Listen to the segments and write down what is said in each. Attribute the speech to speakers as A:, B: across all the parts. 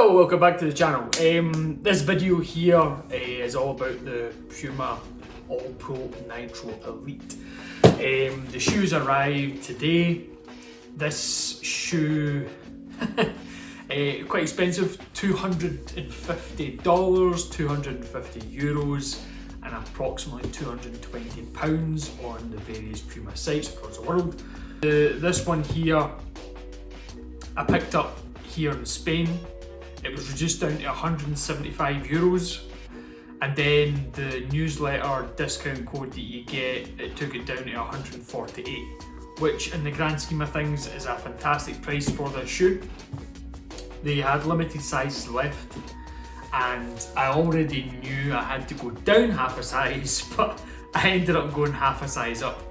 A: Hello, welcome back to the channel. This video here is all about the Puma All Pro Nitro Elite. The shoes arrived today. This shoe, quite expensive, $250, €250 and approximately £220 on the various Puma sites across the world. This one here I picked up here in Spain. It was reduced down to €175, and then the newsletter discount code that you get, it took it down to 148, which in the grand scheme of things is a fantastic price for this shoe. They had limited sizes left, and I already knew I had to go down half a size, but I ended up going half a size up.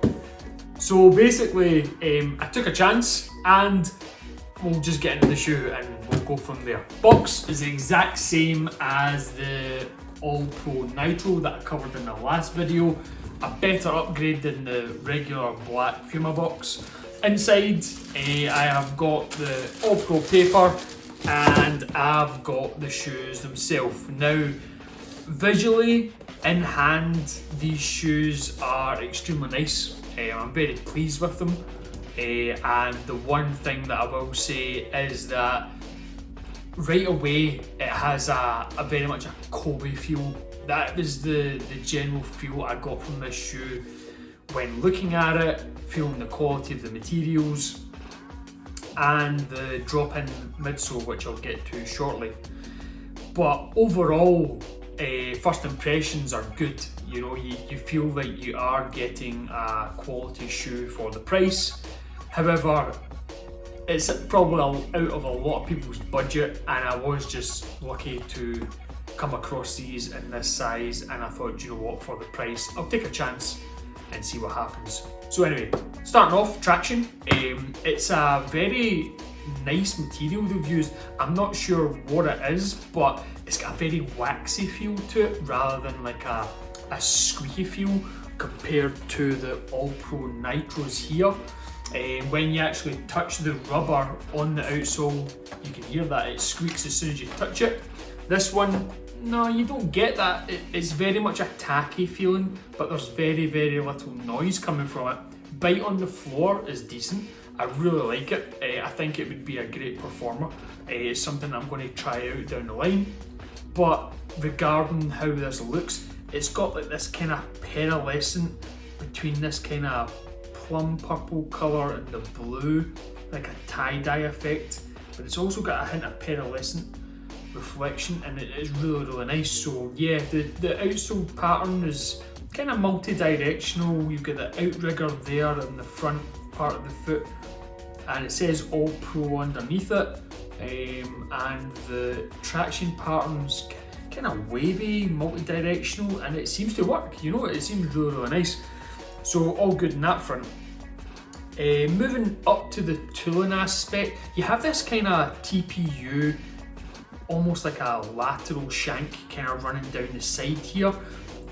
A: So basically, I took a chance, and we'll just get into the shoe and we'll go from there. Box is the exact same as the All Pro Nitro that I covered in the last video. A better upgrade than the regular black Puma box. Inside, I have got the All Pro paper and I've got the shoes themselves. Now, visually, in hand, these shoes are extremely nice. I'm very pleased with them. And the one thing that I will say is that right away it has a very much a Kobe feel. That is the general feel I got from this shoe when looking at it, feeling the quality of the materials and the drop-in midsole, which I'll get to shortly. But overall, first impressions are good. You know, you feel like you are getting a quality shoe for the price. However, it's probably out of a lot of people's budget, and I was just lucky to come across these in this size, and I thought, you know what, for the price, I'll take a chance and see what happens. So anyway, starting off, traction. It's a very nice material they've used. I'm not sure what it is, but it's got a very waxy feel to it rather than like a squeaky feel compared to the All Pro Nitros here. When you actually touch the rubber on the outsole, you can hear that it squeaks as soon as you touch it. This one, no, you don't get that. It's very much a tacky feeling, but there's very, very little noise coming from it. Bite on the floor is decent. I really like it. I think it would be a great performer. It's something I'm going to try out down the line. But regarding how this looks, it's got like this kind of pearlescent between this kind of plum purple colour and the blue, like a tie-dye effect, but it's also got a hint of pearlescent reflection, and it is really, really nice. So yeah, the outsole pattern is kind of multi-directional. You've got the outrigger there in the front part of the foot, and it says All Pro underneath it, and the traction pattern's kind of wavy, multi-directional, and it seems to work. You know, it seems really, really nice. So all good in that front. Moving up to the tooling aspect, you have this kind of TPU, almost like a lateral shank kind of running down the side here,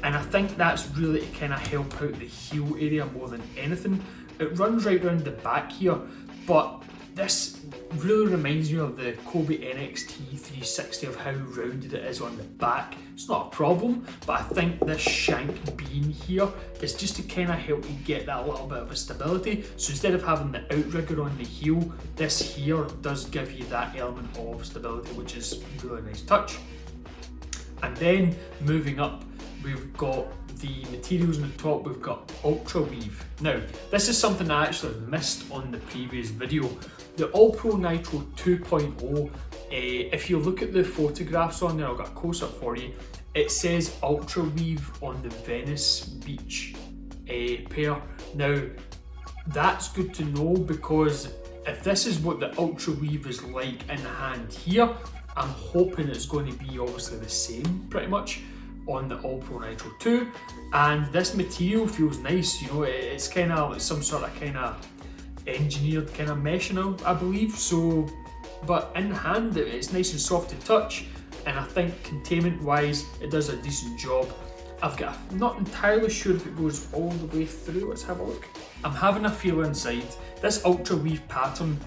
A: and I think that's really to kind of help out the heel area more than anything. It runs right around the back here, but this really reminds me of the Kobe NXT 360 of how rounded it is on the back. It's not a problem, but I think this shank being here is just to kind of help you get that little bit of a stability. So instead of having the outrigger on the heel, this here does give you that element of stability, which is a really nice touch. And then moving up, we've got the materials on the top. We've got Ultra Weave. Now, this is something I actually missed on the previous video. The All Pro Nitro 2.0, if you look at the photographs on there, I've got a close-up for you, it says Ultra Weave on the Venice Beach pair. Now, that's good to know, because if this is what the Ultra Weave is like in hand here, I'm hoping it's going to be obviously the same pretty much on the All Pro Nitro 2, and this material feels nice. You know, it's kind of like some sort of kind of engineered kind of mesh now, I believe. So, but in hand, it's nice and soft to touch, and I think containment wise, it does a decent job. I'm not entirely sure if it goes all the way through. Let's have a look. I'm having a feel inside. This Ultra Weave pattern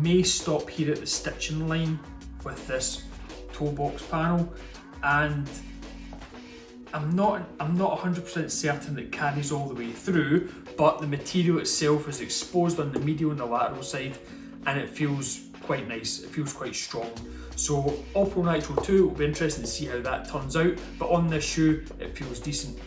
A: may stop here at the stitching line with this toe box panel, and I'm not 100% certain that it carries all the way through, but the material itself is exposed on the medial and the lateral side, and it feels quite nice, it feels quite strong. So All Pro Nitro 2, will be interesting to see how that turns out, but on this shoe it feels decent.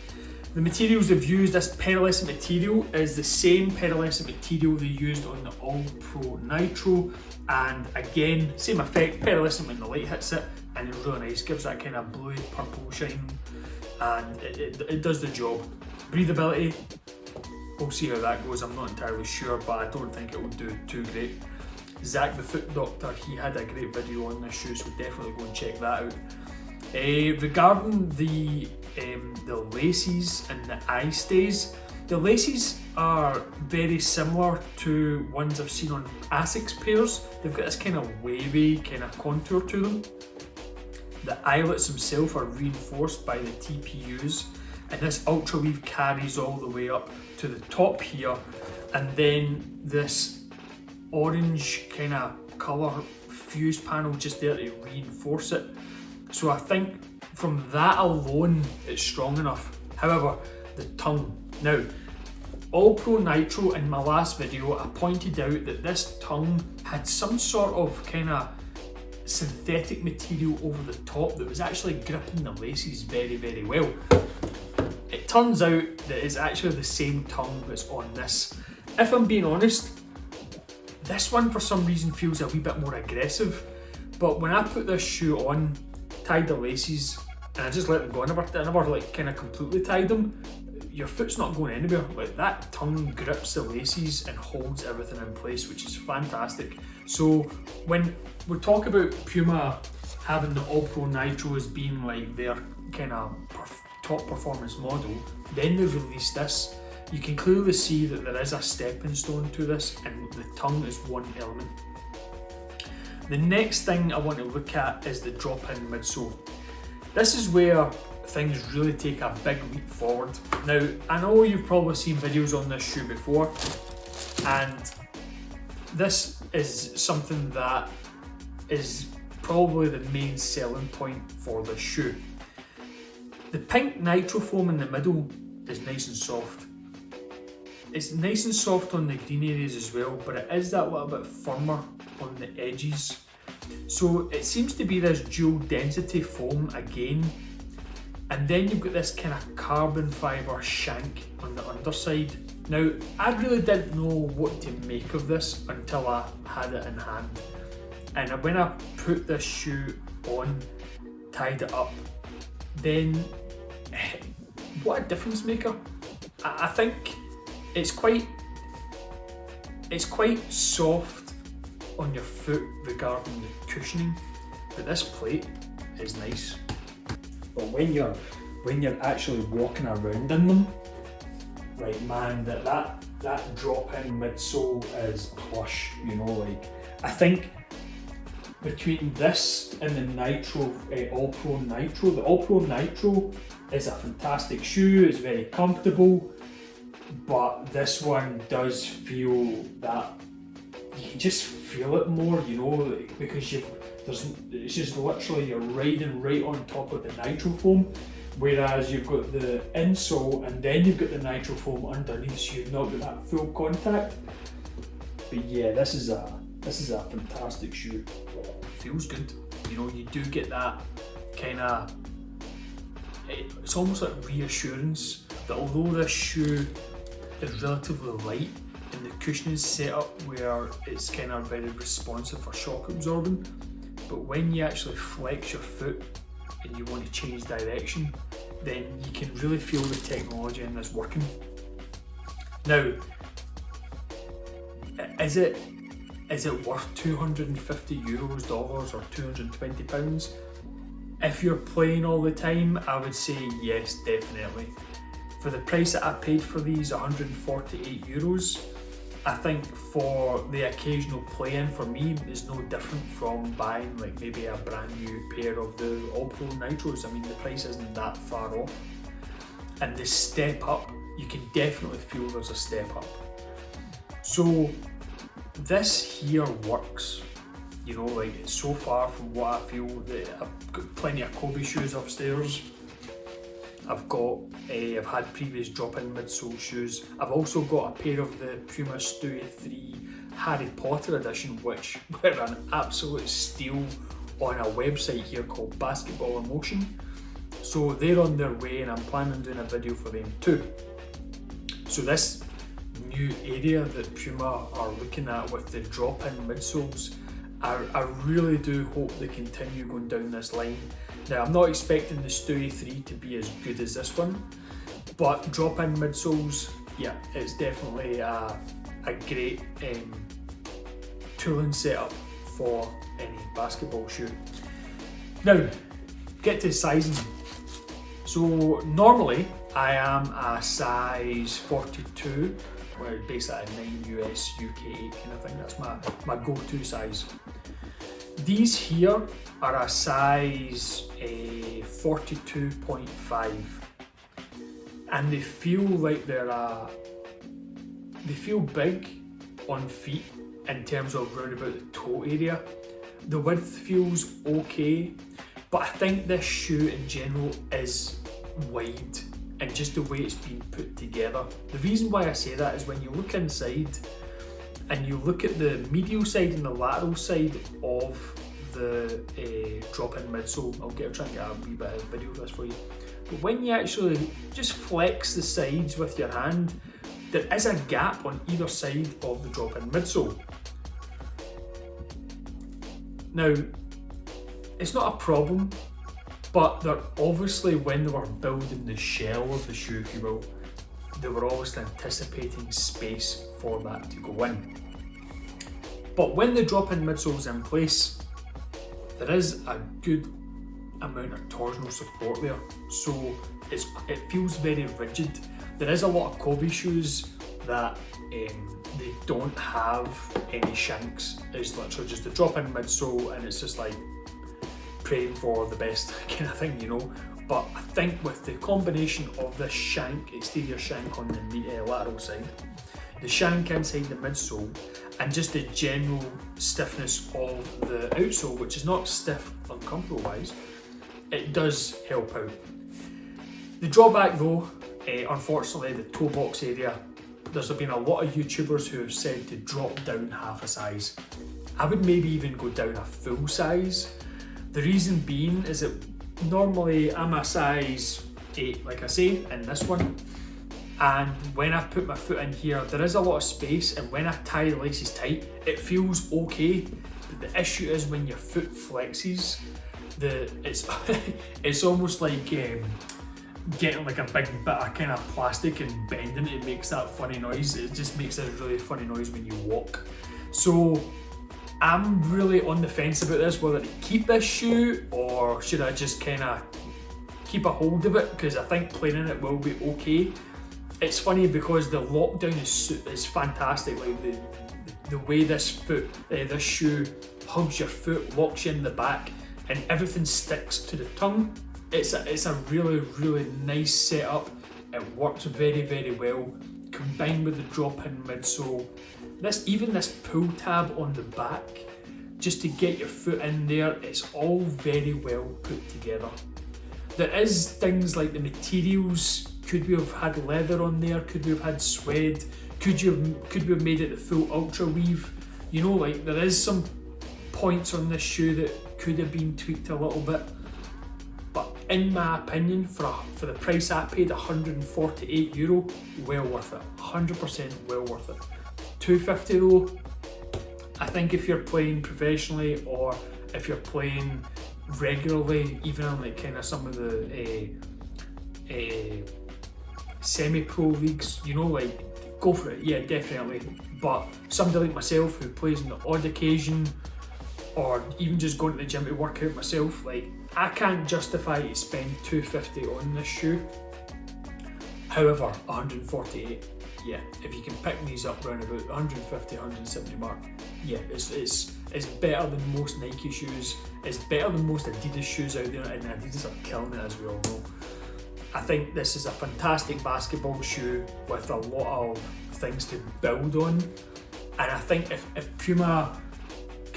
A: The materials they've used, this pearlescent material is the same pearlescent material they used on the All Pro Nitro, and again, same effect, pearlescent when the light hits it, and it's really nice, gives that kind of bluey purple shine, and it does the job. Breathability, we'll see how that goes, I'm not entirely sure, but I don't think it will do too great. Zach the Foot Doctor, he had a great video on this shoe, so definitely go and check that out. Regarding the laces and the eye stays, the laces are very similar to ones I've seen on Asics pairs. They've got this kind of wavy kind of contour to them. The eyelets themselves are reinforced by the TPUs, and this ultra weave carries all the way up to the top here, and then this orange kind of colour fuse panel just there to reinforce it. So I think from that alone it's strong enough. However, the tongue. Now, All Pro Nitro, in my last video, I pointed out that this tongue had some sort of kind of synthetic material over the top that was actually gripping the laces very, very well. It turns out that it's actually the same tongue that's on this. If I'm being honest, this one for some reason feels a wee bit more aggressive, but when I put this shoe on, tied the laces, and I just let them go, I never like kind of completely tied them, your foot's not going anywhere. Like, that tongue grips the laces and holds everything in place, which is fantastic. So when we talk about Puma having the All Pro Nitro as being like their kind of top performance model, then they've released this. You can clearly see that there is a stepping stone to this, and the tongue is one element. The next thing I want to look at is the drop-in midsole. This is where things really take a big leap forward. Now, I know you've probably seen videos on this shoe before, and this is something that is probably the main selling point for the shoe. The pink nitro foam in the middle is nice and soft. It's nice and soft on the green areas as well, but it is that little bit firmer on the edges. So it seems to be this dual density foam again, and then you've got this kind of carbon fibre shank on the underside. Now, I really didn't know what to make of this until I had it in hand, and when I put this shoe on, tied it up, then what a difference maker. I think it's quite soft on your foot regarding the cushioning, but this plate is nice. But when you're actually walking around in them, right man, that drop-in midsole is plush, you know. Like, I think between this and the Nitro, All Pro Nitro, the All Pro Nitro is a fantastic shoe, it's very comfortable, but this one does feel that you can just feel it more, you know, because it's just literally you're riding right on top of the nitro foam, whereas you've got the insole and then you've got the nitro foam underneath, so you've not got that full contact. But yeah, this is a fantastic shoe. It feels good, you know. You do get that kind of, it's almost like reassurance that although this shoe is relatively light and the cushioning is set up where it's kind of very responsive for shock absorbing, but when you actually flex your foot and you want to change direction, then you can really feel the technology in this working. Now, is it worth €250 or £220? If you're playing all the time, I would say yes, definitely. For the price that I paid for these, €148, I think for the occasional play-in for me is no different from buying like maybe a brand new pair of the All Pro Nitros. I mean, the price isn't that far off. And the step up, you can definitely feel there's a step up. So this here works. You know, like, it's so far from what I feel. That I've got plenty of Kobe shoes upstairs. I've had previous drop-in midsole shoes. I've also got a pair of the Puma Stewie 3 Harry Potter edition, which were an absolute steal on a website here called Basketball Emotion. So they're on their way, and I'm planning on doing a video for them too. So this new area that Puma are looking at with the drop-in midsoles, I really do hope they continue going down this line. Now, I'm not expecting the Stewie 3 to be as good as this one, but drop-in midsoles, yeah, it's definitely a great tooling setup for any basketball shoe. Now, get to sizing. So normally I am a size 42, where basically a 9 US, UK 8 kind of thing. That's my go-to size. These here are a size 42.5, and they feel like they feel big on feet in terms of round about the toe area. The width feels okay, but I think this shoe in general is wide, and just the way it's been put together. The reason why I say that is when you look inside and you look at the medial side and the lateral side of the drop-in midsole. I'll try and get a wee bit of video of this for you. But when you actually just flex the sides with your hand, there is a gap on either side of the drop-in midsole. Now, it's not a problem, but they're obviously, when they were building the shell of the shoe, if you will, they were obviously anticipating space for that to go in. But when the drop-in midsole is in place, there is a good amount of torsional support there, so it feels very rigid. There is a lot of Kobe shoes that they don't have any shanks. It's literally just a drop-in midsole, and it's just like praying for the best kind of thing, you know. But I think with the combination of this shank, exterior shank on the lateral side, the shank inside the midsole, and just the general stiffness of the outsole, which is not stiff uncomfortable wise, it does help out. The drawback though, unfortunately, the toe box area, there's been a lot of YouTubers who have said to drop down half a size. I would maybe even go down a full size. The reason being is that normally I'm a size 8, like I say, in this one. And when I put my foot in here, there is a lot of space, and when I tie the laces tight, it feels okay. But the issue is when your foot flexes, it's almost like getting like a big bit of kind of plastic and bending it makes that funny noise. It just makes a really funny noise when you walk. So I'm really on the fence about this, whether to keep this shoe or should I just kind of keep a hold of it, because I think playing in it will be okay. It's funny because the lockdown is fantastic. Like the way this shoe hugs your foot, locks you in the back, and everything sticks to the tongue. It's a really, really nice setup. It works very, very well, combined with the drop-in midsole. Even this pull tab on the back, just to get your foot in there, it's all very well put together. There is things like the materials. Could we have had leather on there? Could we have had suede? Could we have made it the full ultra weave? You know, like there is some points on this shoe that could have been tweaked a little bit. But in my opinion, for the price I paid, €148, well worth it. 100% well worth it. $250 though, I think if you're playing professionally or if you're playing regularly, even on like kind of some of the semi-pro leagues, you know, like go for it, yeah, definitely. But somebody like myself who plays on the odd occasion, or even just going to the gym to work out myself, like I can't justify to spend $250 on this shoe. However, 148, yeah, if you can pick these up round about 150, 170 mark, yeah, it's better than most Nike shoes. It's better than most Adidas shoes out there, and Adidas are killing it, as we all know. I think this is a fantastic basketball shoe with a lot of things to build on, and I think if Puma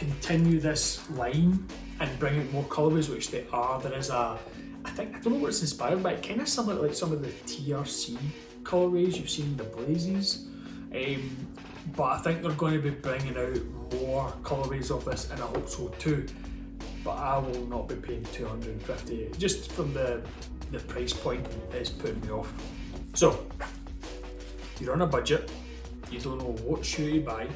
A: continue this line and bring out more colourways, which they are, there is a, I don't know what it's inspired by, kind of similar like some of the TRC colourways you've seen in the Blazes. But I think they're going to be bringing out more colourways of this, and I hope so too. But I will not be paying $250, just from the price point is putting me off. So, you're on a budget, you don't know what shoe to buy,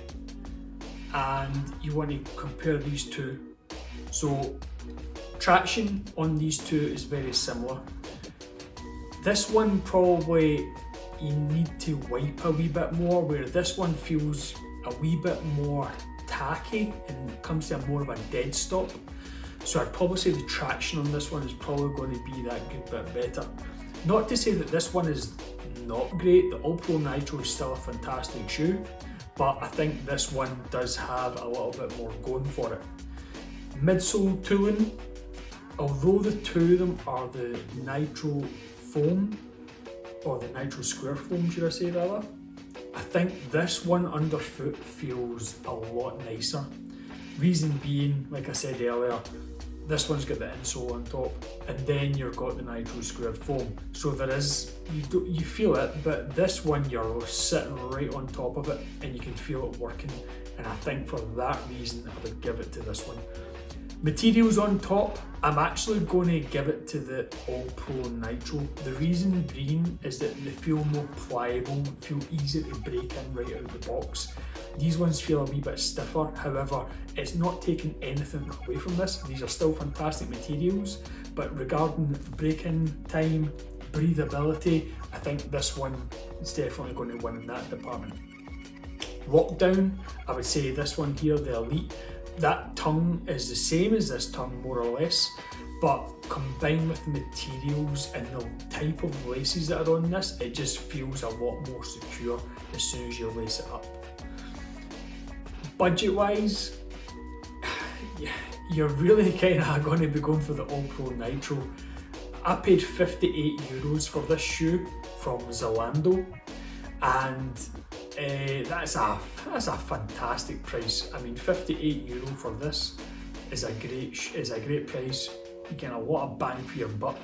A: and you want to compare these two. So, traction on these two is very similar. This one probably you need to wipe a wee bit more, where this one feels a wee bit more tacky and comes to more of a dead stop. So I'd probably say the traction on this one is probably going to be that good bit better. Not to say that this one is not great, the All Pro Nitro is still a fantastic shoe, but I think this one does have a little bit more going for it. Midsole tooling, although the two of them are the Nitro foam, or the Nitro square foam should I say rather, I think this one underfoot feels a lot nicer. Reason being, like I said earlier, this one's got the insole on top, and then you've got the Nitro squared foam. So there is, you feel it, but this one you're sitting right on top of it and you can feel it working. And I think for that reason, I would give it to this one. Materials on top, I'm actually going to give it to the All Pro Nitro. The reason being is that they feel more pliable, feel easy to break in right out of the box. These ones feel a wee bit stiffer, however, it's not taking anything away from this. These are still fantastic materials, but regarding break-in time, breathability, I think this one is definitely going to win in that department. Lockdown, I would say this one here, the Elite, that tongue is the same as this tongue more or less, but combined with the materials and the type of laces that are on this, it just feels a lot more secure as soon as you lace it up. Budget wise, you're really kind of going to be going for the All Pro Nitro. I paid €58 for this shoe from Zalando, and that's a fantastic price. I mean, €58 for this is a great price. You get a lot of bang for your buck.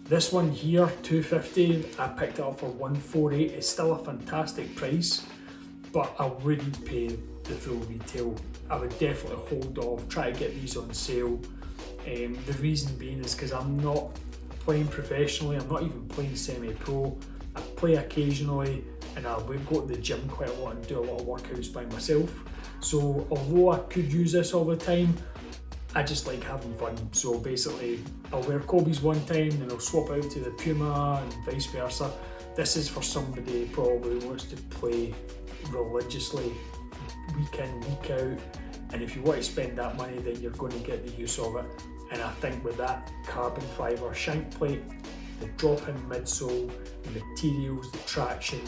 A: This one here, $250, I picked it up for $148. It's still a fantastic price, but I wouldn't pay the full retail. I would definitely hold off, try to get these on sale. The reason being is because I'm not playing professionally, I'm not even playing semi-pro. I play occasionally, and I would go to the gym quite a lot and do a lot of workouts by myself. So although I could use this all the time, I just like having fun. So basically, I'll wear Kobe's one time, then I'll swap out to the Puma and vice versa. This is for somebody who probably wants to play religiously, week in, week out. And if you want to spend that money, then you're going to get the use of it. And I think with that carbon fibre shank plate, the drop-in midsole, the materials, the traction,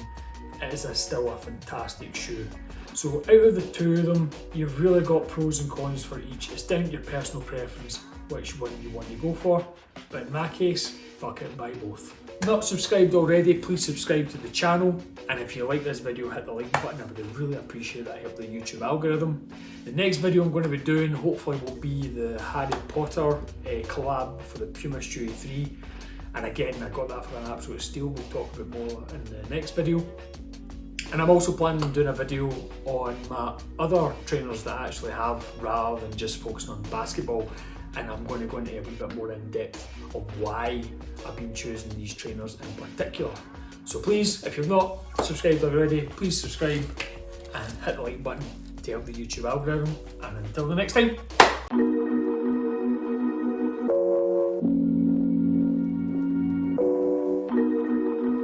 A: it is still a fantastic shoe. So out of the two of them, you've really got pros and cons for each. It's down to your personal preference which one you want to go for. But in my case, fuck it, buy both. Not subscribed already, please subscribe to the channel. And if you like this video, hit the like button. I would really appreciate that, help the YouTube algorithm. The next video I'm going to be doing, hopefully, will be the Harry Potter collab for the Puma Stewie 3. And again, I got that for an absolute steal. We'll talk a bit more in the next video. And I'm also planning on doing a video on my other trainers that I actually have, rather than just focusing on basketball. And I'm going to go into a wee bit more in depth of why I've been choosing these trainers in particular. So please, if you've not subscribed already, please subscribe and hit the like button to help the YouTube algorithm. And until the next time.